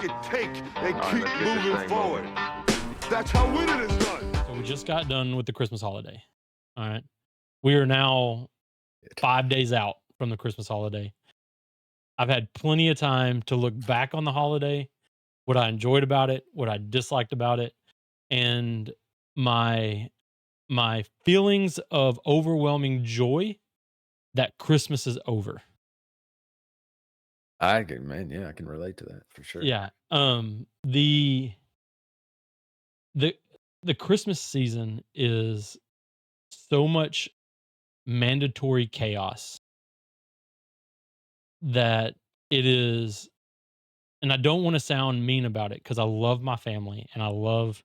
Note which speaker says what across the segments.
Speaker 1: take and
Speaker 2: All right,
Speaker 1: keep
Speaker 2: let's get this
Speaker 1: moving
Speaker 2: thing
Speaker 1: forward.
Speaker 2: moving.
Speaker 1: That's how winning is done.
Speaker 3: So we just got done with the Christmas holiday. All right. We are now 5 days out from the Christmas holiday. I've had plenty of time to look back on the holiday, what I enjoyed about it, what I disliked about it, and my my feelings of overwhelming joy that Christmas is over.
Speaker 4: I can, man, yeah, I can relate to that for sure.
Speaker 3: Yeah. The the Christmas season is so much mandatory chaos that it is, and I don't want to sound mean about it because I love my family and I love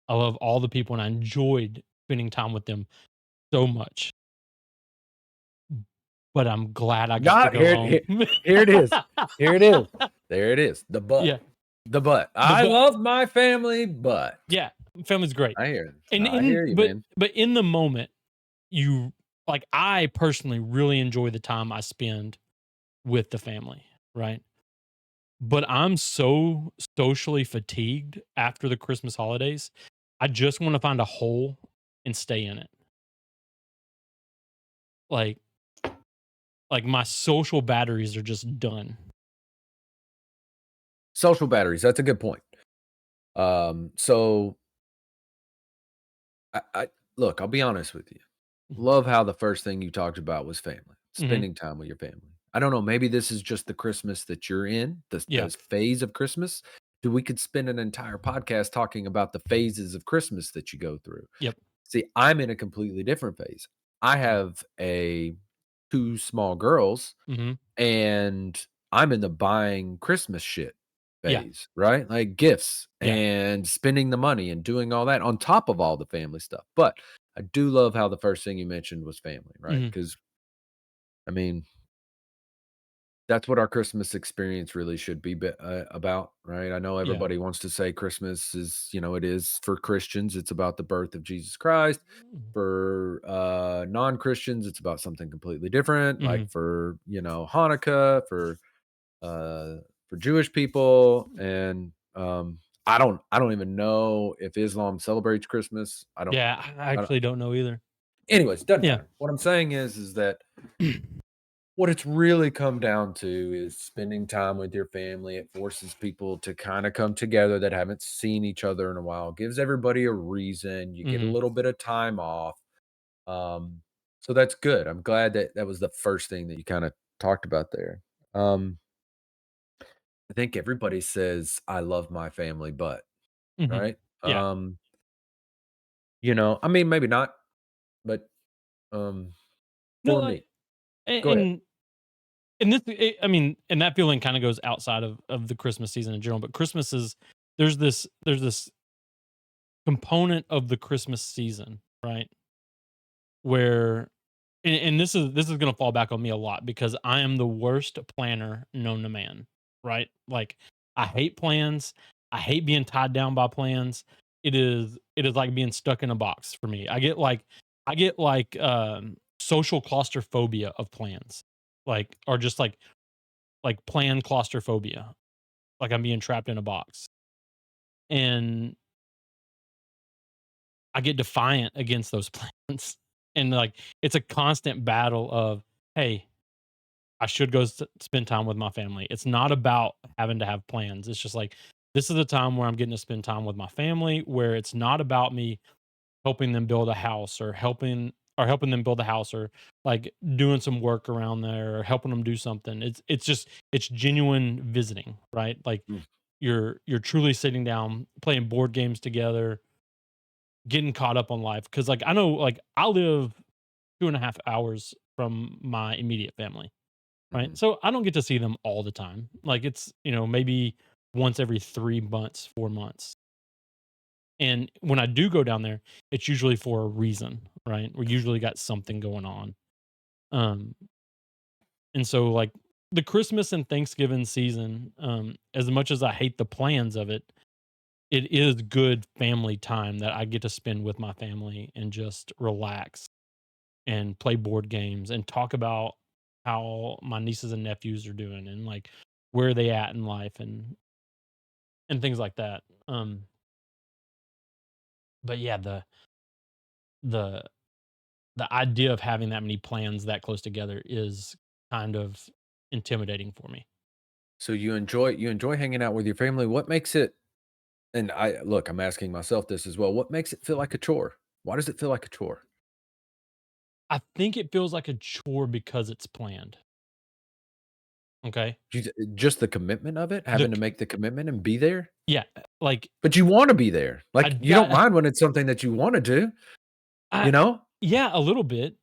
Speaker 3: all the people and I enjoyed spending time with them so much. But I'm glad I got to
Speaker 4: God,
Speaker 3: go
Speaker 4: here,
Speaker 3: home.
Speaker 4: here it is. Here it is. There it is. The but.
Speaker 3: Yeah.
Speaker 4: The but. I love my family, but.
Speaker 3: Yeah, family's great.
Speaker 4: I hear it.
Speaker 3: And
Speaker 4: I hear you, man.
Speaker 3: But in the moment, you like I personally really enjoy the time I spend with the family, right? But I'm so socially fatigued after the Christmas holidays. I just want to find a hole and stay in it. Like my social batteries are just done.
Speaker 4: Social batteries. That's a good point. So I look, I'll be honest with you. Love how the first thing you talked about was family, spending time with your family. I don't know, maybe this is just the Christmas that you're in, this phase of Christmas. We could spend an entire podcast talking about the phases of Christmas that you go through.
Speaker 3: Yep.
Speaker 4: See, I'm in a completely different phase. I have two small girls, and I'm in the buying Christmas shit phase, right? Like gifts and spending the money and doing all that on top of all the family stuff. But I do love how the first thing you mentioned was family, right? Because I mean, that's what our Christmas experience really should be about, right? I know everybody wants to say Christmas is, it is for Christians. It's about the birth of Jesus Christ. For non-Christians, it's about something completely different. Like for, Hanukkah, for Jewish people, and I don't even know if Islam celebrates Christmas. I
Speaker 3: actually don't know either.
Speaker 4: Anyways, doesn't matter. What I'm saying is that what it's really come down to is spending time with your family. It forces people to kind of come together that haven't seen each other in a while. Gives everybody a reason. You get a little bit of time off. So that's good. I'm glad that was the first thing that you kind of talked about there. I think everybody says, "I love my family," but right?
Speaker 3: Yeah.
Speaker 4: I mean, maybe not, but for me. Go ahead.
Speaker 3: And I mean, and that feeling kind of goes outside of the Christmas season in general, but Christmas is there's this component of the Christmas season, right? Where and this is going to fall back on me a lot because I am the worst planner known to man, right? Like I hate plans. I hate being tied down by plans. It is like being stuck in a box for me. I get like social claustrophobia of plans. Like or just like plan claustrophobia. Like I'm being trapped in a box. And I get defiant against those plans. And like it's a constant battle of, hey, I should go spend time with my family. It's not about having to have plans. It's just like this is the time where I'm getting to spend time with my family, where it's not about me helping them build a house or helping them build a house or like doing some work around there or helping them do something. It's genuine visiting, right? Like you're truly sitting down, playing board games together, getting caught up on life. Cause like I know like I live 2.5 hours from my immediate family. Right. So I don't get to see them all the time. Like it's, maybe once every 3 months, 4 months. And when I do go down there, it's usually for a reason, right? We usually got something going on. Um, and so like the Christmas and Thanksgiving season, as much as I hate the plans of it, it is good family time that I get to spend with my family and just relax and play board games and talk about how my nieces and nephews are doing and like where they at in life. And and things like that. But yeah, the the idea of having that many plans that close together is kind of intimidating for me.
Speaker 4: So you enjoy hanging out with your family. What makes it and I look, I'm asking myself this as well. What makes it feel like a chore? Why does it feel like a chore?
Speaker 3: I think it feels like a chore because it's planned. Okay.
Speaker 4: Just the commitment of it,
Speaker 3: The
Speaker 4: having to make the commitment and be there?
Speaker 3: Yeah, like
Speaker 4: But you wanna be there.
Speaker 3: I
Speaker 4: Like, you don't
Speaker 3: got
Speaker 4: mind when it's something that you wanna do,
Speaker 3: I
Speaker 4: you know?
Speaker 3: yeah, a little bit.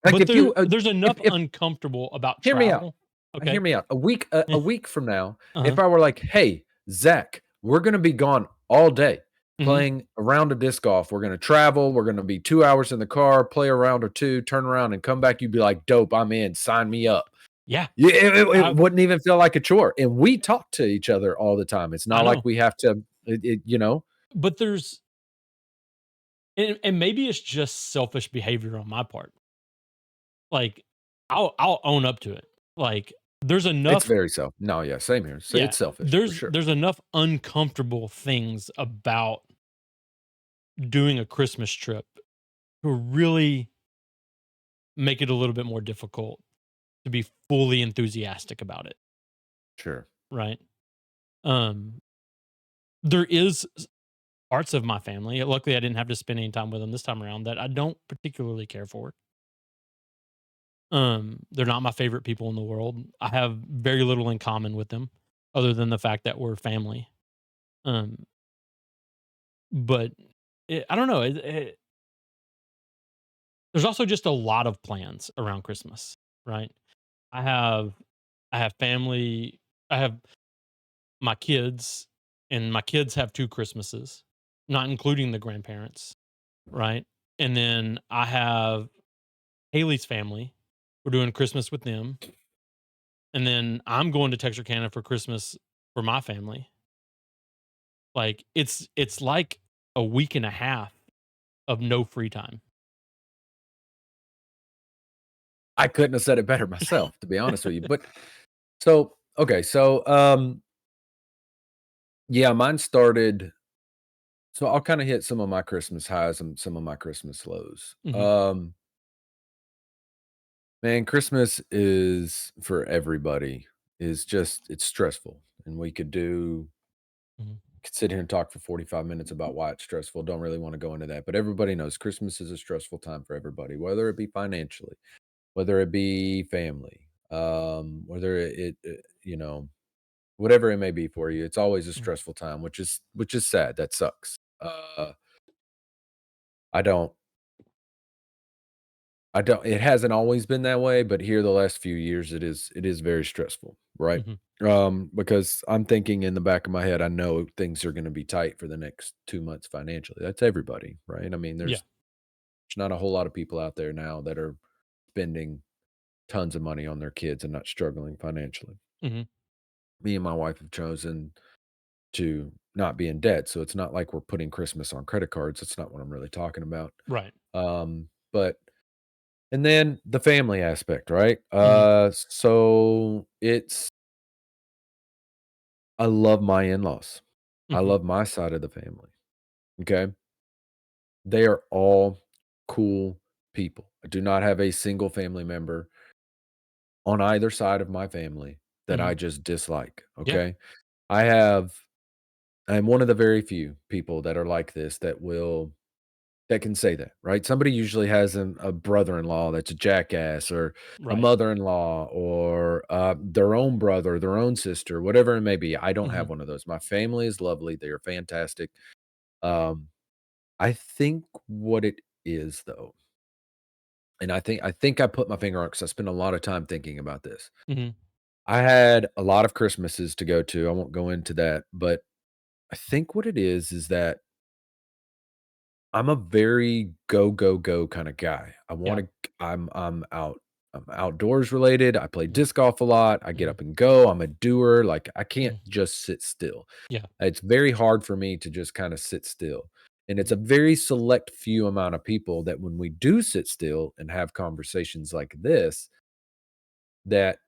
Speaker 4: Like,
Speaker 3: But
Speaker 4: if you,
Speaker 3: there's enough
Speaker 4: if
Speaker 3: uncomfortable about
Speaker 4: hear me out.
Speaker 3: travel.
Speaker 4: Hear
Speaker 3: Okay.
Speaker 4: me out. A week from now,
Speaker 3: Uh-huh.
Speaker 4: if I were like, "Hey, Zach, we're gonna be gone all day
Speaker 3: Mhm.
Speaker 4: playing a round of disc golf. We're gonna travel. We're gonna be 2 hours in the car, play a round or 2, turn around and come back." You'd be like, "Dope, I'm in. Sign me up."
Speaker 3: Yeah.
Speaker 4: Yeah, it
Speaker 3: I
Speaker 4: wouldn't even feel like a chore, and we talk to each other all the time. It's
Speaker 3: I
Speaker 4: not like
Speaker 3: know.
Speaker 4: we have to you know?
Speaker 3: But there's and maybe it's just selfish behavior on my part. Like, I'll own up to it. Like, there's
Speaker 4: It's
Speaker 3: enough
Speaker 4: very self no, yeah, same here. So
Speaker 3: yeah,
Speaker 4: it's selfish for sure.
Speaker 3: there's enough uncomfortable things about doing a Christmas trip to really make it a little bit more difficult to be fully enthusiastic about it,
Speaker 4: Sure.
Speaker 3: right? Um, there is parts of my family, luckily I didn't have to spend any time with them this time around, that I don't particularly care for. They're not my favorite people in the world. I have very little in common with them other than the fact that we're family. Um, but I don't know. There's also just a lot of plans around Christmas, right? I have I have family. I have my kids, and my kids have 2 Christmases, not including the grandparents, right? And then I have Haley's family. We're doing Christmas with them. And then I'm going to Texarkana for Christmas for my family. Like, it's like a week and a half of no free time.
Speaker 4: I couldn't have said it better myself, to be honest with you, but so, okay, so, yeah, mine started so I'll kinda hit some of my Christmas highs and some of my Christmas lows.
Speaker 3: Mhm,
Speaker 4: Man, Christmas is for everybody is just it's stressful, and
Speaker 3: mhm.
Speaker 4: could sit here and talk for 45 minutes about why it's stressful. Don't really want to go into that, but everybody knows Christmas is a stressful time for everybody, whether it be financially, whether it be family, whether you know, whatever it may be for you. It's always a
Speaker 3: Mhm.
Speaker 4: stressful time, which is sad. That sucks. I don't I don't it hasn't always been that way, but here the last few years it is very stressful, right?
Speaker 3: Mhm.
Speaker 4: Because I'm thinking in the back of my head, I know things are going to be tight for the next 2 months financially. That's everybody, right? I mean,
Speaker 3: Yeah.
Speaker 4: there's not a whole lot of people out there now that are spending tons of money on their kids and not struggling financially.
Speaker 3: Mhm.
Speaker 4: Me and my wife have chosen to not be in debt, so it's not like we're putting Christmas on credit cards. That's not what I'm really talking about.
Speaker 3: Right.
Speaker 4: But and then the family aspect, right?
Speaker 3: Mhm.
Speaker 4: So it's I love my in-laws. I
Speaker 3: Mhm.
Speaker 4: love my side of the family. Okay. They are all cool people. I do not have a single family member on either side of my family that
Speaker 3: Mhm.
Speaker 4: I just dislike.
Speaker 3: Yeah.
Speaker 4: Okay. I have, I'm one of the very few people that are like this that can say that, right? Somebody usually has a brother-in-law that's a jackass, or a
Speaker 3: Right.
Speaker 4: mother-in-law, or their own brother, their own sister, whatever it may be. I don't have
Speaker 3: Mhm.
Speaker 4: one of those. My family is lovely. They are fantastic. Um, I think what it is though, and I think I put my finger on it because I spent a lot of time thinking about this.
Speaker 3: Mhm.
Speaker 4: I had a lot of Christmases to go to. I won't go into that, but I think what it is that I'm a very go, go, go kinda guy.
Speaker 3: Yeah.
Speaker 4: I'm outdoors related. I play
Speaker 3: Mhm.
Speaker 4: disc golf a lot. I get
Speaker 3: Mhm.
Speaker 4: up and go. I'm a doer. Like, I can't
Speaker 3: Mhm.
Speaker 4: just sit still.
Speaker 3: Yeah.
Speaker 4: It's very hard for me to just kinda sit still. And it's
Speaker 3: Mhm.
Speaker 4: a very select few amount of people that when we do sit still and have conversations like this, that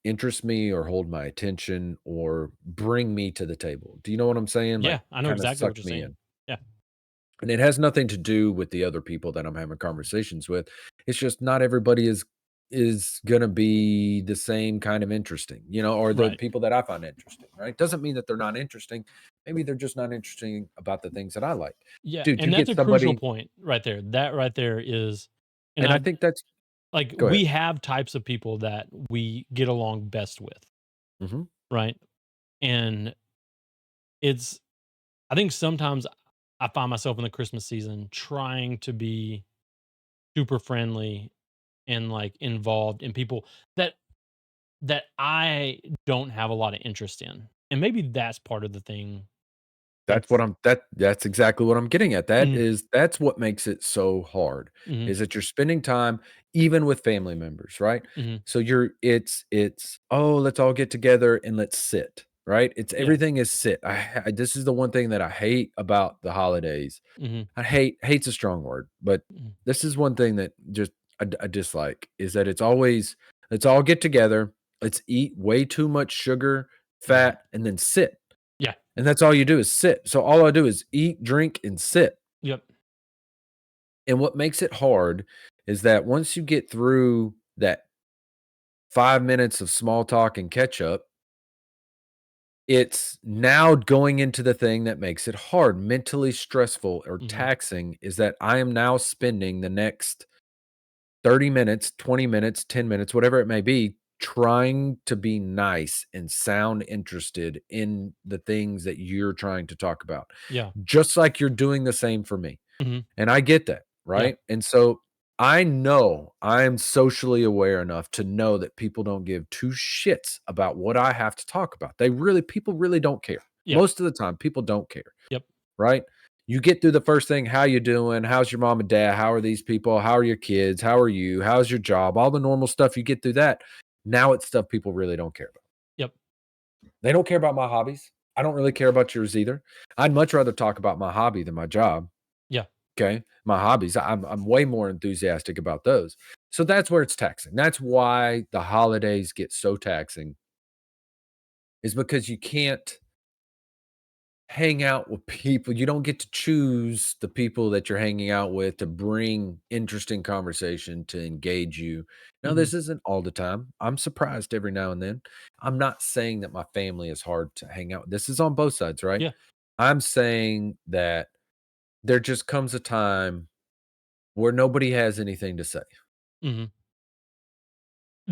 Speaker 4: interest me or hold my attention or bring me to the table. Do you know what I'm saying?
Speaker 3: Yeah,
Speaker 4: Like,
Speaker 3: I know
Speaker 4: kinda
Speaker 3: exactly
Speaker 4: suck
Speaker 3: what you're
Speaker 4: me
Speaker 3: saying.
Speaker 4: in.
Speaker 3: Yeah.
Speaker 4: And it has nothing to do with the other people that I'm having conversations with. It's just not everybody is gonna be the same kind of interesting, or the
Speaker 3: Right.
Speaker 4: people that I find interesting, right? Doesn't mean that they're not interesting. Maybe they're just not interesting about the things that I like.
Speaker 3: Yeah,
Speaker 4: Dude, you
Speaker 3: and that's
Speaker 4: get
Speaker 3: a crucial
Speaker 4: somebody
Speaker 3: point right there. That right there is and
Speaker 4: and I
Speaker 3: I
Speaker 4: think that's
Speaker 3: like,
Speaker 4: go ahead.
Speaker 3: we have types of people that we get along best with,
Speaker 4: Mhm.
Speaker 3: right? And it's I think sometimes I find myself in the Christmas season trying to be super friendly and, like, involved in people that I don't have a lot of interest in, and maybe that's part of the thing that's
Speaker 4: That's exactly what I'm getting at.
Speaker 3: Mhm,
Speaker 4: That's what makes it so hard,
Speaker 3: mhm,
Speaker 4: is that you're spending time even with family members, right?
Speaker 3: mhm,
Speaker 4: So it's, "Oh, let's all get together and let's sit," right? It's
Speaker 3: yeah,
Speaker 4: everything is sit. This is the one thing that I hate about the holidays.
Speaker 3: mhm,
Speaker 4: Hate's a strong word, but
Speaker 3: mhm,
Speaker 4: this is one thing that just I dislike, is that it's always, "Let's all get together, let's eat way too much sugar,
Speaker 3: right,
Speaker 4: fat, and then sit."
Speaker 3: yeah,
Speaker 4: And that's all you do is sit. So all I do is eat, drink, and sit.
Speaker 3: yep,
Speaker 4: And what makes it hard is that once you get through that 5 minutes of small talk and catch up, it's now going into the thing that makes it hard, mentally stressful or
Speaker 3: mhm,
Speaker 4: taxing, is that I am now spending the next 30 minutes, 20 minutes, 10 minutes, whatever it may be, trying to be nice and sound interested in the things that you're trying to talk about,
Speaker 3: yeah,
Speaker 4: just like you're doing the same for me.
Speaker 3: mhm,
Speaker 4: And I get that,
Speaker 3: yeah,
Speaker 4: right? And so I know I am socially aware enough to know that people don't give two shits about what I have to talk about. People really don't care.
Speaker 3: yeah,
Speaker 4: Most of the time, people don't care,
Speaker 3: yep,
Speaker 4: right? You get through the first thing, how you doing? How's your mom and dad? How are these people? How are your kids? How are you? How's your job? All the normal stuff, you get through that. Now it's stuff people really don't care about.
Speaker 3: yep,
Speaker 4: They don't care about my hobbies. I don't really care about yours either. I'd much rather talk about my hobby than my job.
Speaker 3: yeah,
Speaker 4: Okay, my hobbies, I'm way more enthusiastic about those. So that's where it's taxing. That's why the holidays get so taxing, is because you can't hang out with people. You don't get to choose the people that you're hanging out with to bring interesting conversation to engage you. Now,
Speaker 3: mhm,
Speaker 4: this isn't all the time. I'm surprised every now and then. I'm not saying that my family is hard to hang out with. This is on both sides, right?
Speaker 3: yeah,
Speaker 4: I'm saying that there just comes a time where nobody has anything to say.
Speaker 3: mhm.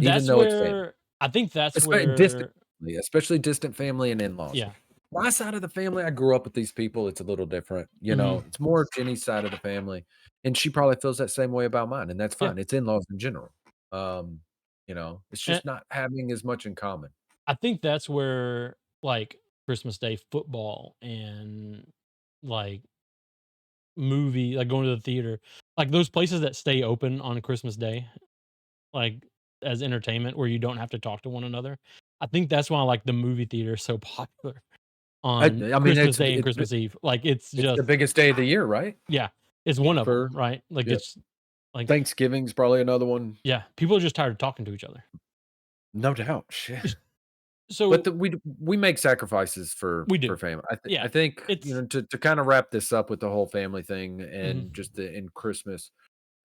Speaker 4: Even
Speaker 3: That's
Speaker 4: though it's family,
Speaker 3: where I think that's
Speaker 4: distant
Speaker 3: where
Speaker 4: family, especially distant family and in-laws.
Speaker 3: yeah,
Speaker 4: My side of the family, I grew up with these people, it's a little different,
Speaker 3: mhm,
Speaker 4: it's more Jenny's side of the family, and she probably feels that same way about mine, and that's
Speaker 3: yeah,
Speaker 4: fine, it's in-laws in general. It's
Speaker 3: and
Speaker 4: just not having as much in common.
Speaker 3: I think that's where, like, Christmas Day football and, like, like, going to the theater, like, those places that stay open on Christmas Day, like, as entertainment where you don't have to talk to one another. I think that's why, like, the movie theater is so popular on
Speaker 4: I mean,
Speaker 3: Christmas Day and Christmas Eve. Like, it's
Speaker 4: it's the
Speaker 3: just
Speaker 4: biggest day of the year, right?
Speaker 3: yeah, it's one of them,
Speaker 4: For
Speaker 3: right? Like,
Speaker 4: Yep.
Speaker 3: it's like
Speaker 4: Thanksgiving's probably another one.
Speaker 3: yeah, people are just tired of talking to each other.
Speaker 4: No doubt, shit. But
Speaker 3: So,
Speaker 4: we make sacrifices
Speaker 3: we
Speaker 4: for
Speaker 3: do.
Speaker 4: family. I
Speaker 3: Yeah,
Speaker 4: think,
Speaker 3: it's
Speaker 4: to kinda wrap this up with the whole family thing
Speaker 3: mhm,
Speaker 4: and just the in Christmas,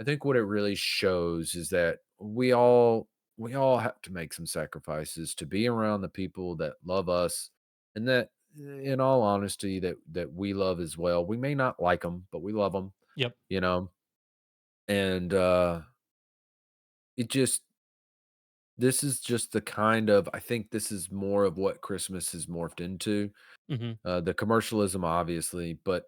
Speaker 4: I think what it really shows is that we all have to make some sacrifices to be around the people that love us, and that, in all honesty, that we love as well. We may not like them, but we love them,
Speaker 3: yep,
Speaker 4: you know? And, it just this is just the kind of I think this is more of what Christmas has morphed into.
Speaker 3: mhm,
Speaker 4: The commercialism, obviously, but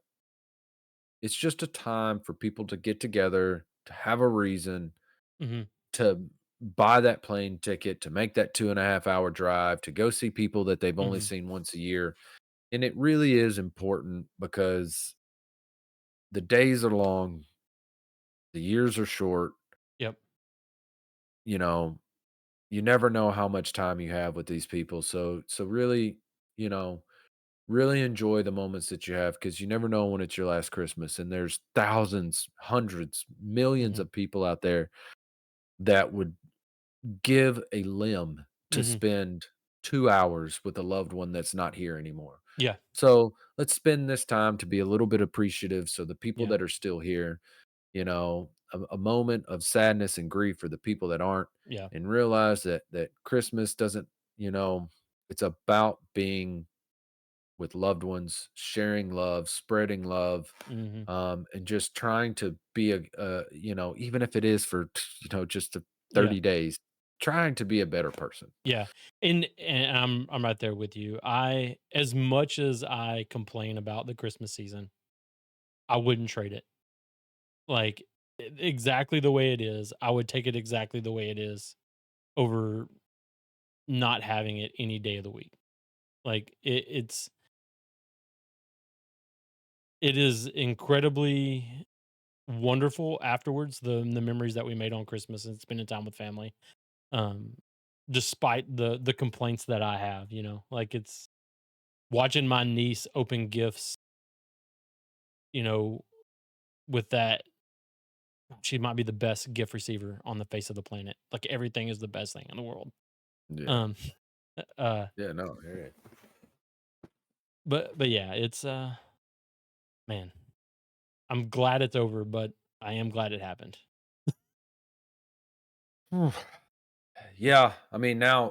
Speaker 4: it's just a time for people to get together, to have a reason,
Speaker 3: mhm,
Speaker 4: to buy that plane ticket, to make that 2.5 hour drive, to go see people that they've only
Speaker 3: mhm,
Speaker 4: seen once a year. And it really is important because the days are long, the years are short,
Speaker 3: yep,
Speaker 4: you know, you never know how much time you have with these people. So really, you know, really enjoy the moments that you have, because you never know when it's your last Christmas. And there's thousands, hundreds, millions
Speaker 3: mhm,
Speaker 4: of people out there that would give a limb to
Speaker 3: Mhm.
Speaker 4: spend 2 hours with a loved one that's not here anymore.
Speaker 3: Yeah.
Speaker 4: So, let's spend this time to be a little bit appreciative so the people
Speaker 3: Yeah.
Speaker 4: that are still here, a moment of sadness and grief for the people that aren't,
Speaker 3: Yeah.
Speaker 4: and realize that Christmas doesn't, it's about being with loved ones, sharing love, spreading love,
Speaker 3: Mhm.
Speaker 4: and just trying to be even if it is for just
Speaker 3: Yeah.
Speaker 4: 30 days, trying to be a better person.
Speaker 3: Yeah. And I'm right there with you. I as much as I complain about the Christmas season, I wouldn't trade it. Like exactly the way it is. I would take it exactly the way it is over not having it any day of the week. Like it is incredibly wonderful afterwards, the memories that we made on Christmas and spending time with family. Um, despite the complaints that I have, like it's watching my niece open gifts, you know, with that she might be the best gift receiver on the face of the planet. Like everything is the best thing in the world.
Speaker 4: Yeah.
Speaker 3: Um, uh,
Speaker 4: Yeah, no, yeah.
Speaker 3: but yeah, it's man, I'm glad it's over, but I am glad it happened.
Speaker 4: Yeah, I mean, now